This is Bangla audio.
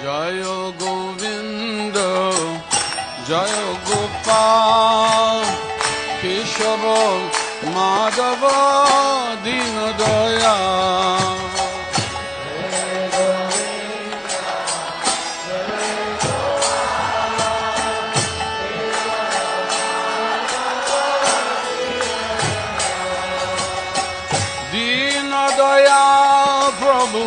জয় গোবিন্দ জয় গোপাল কেশব মাধব দীন দয়াল। দীন দয়াল প্রভু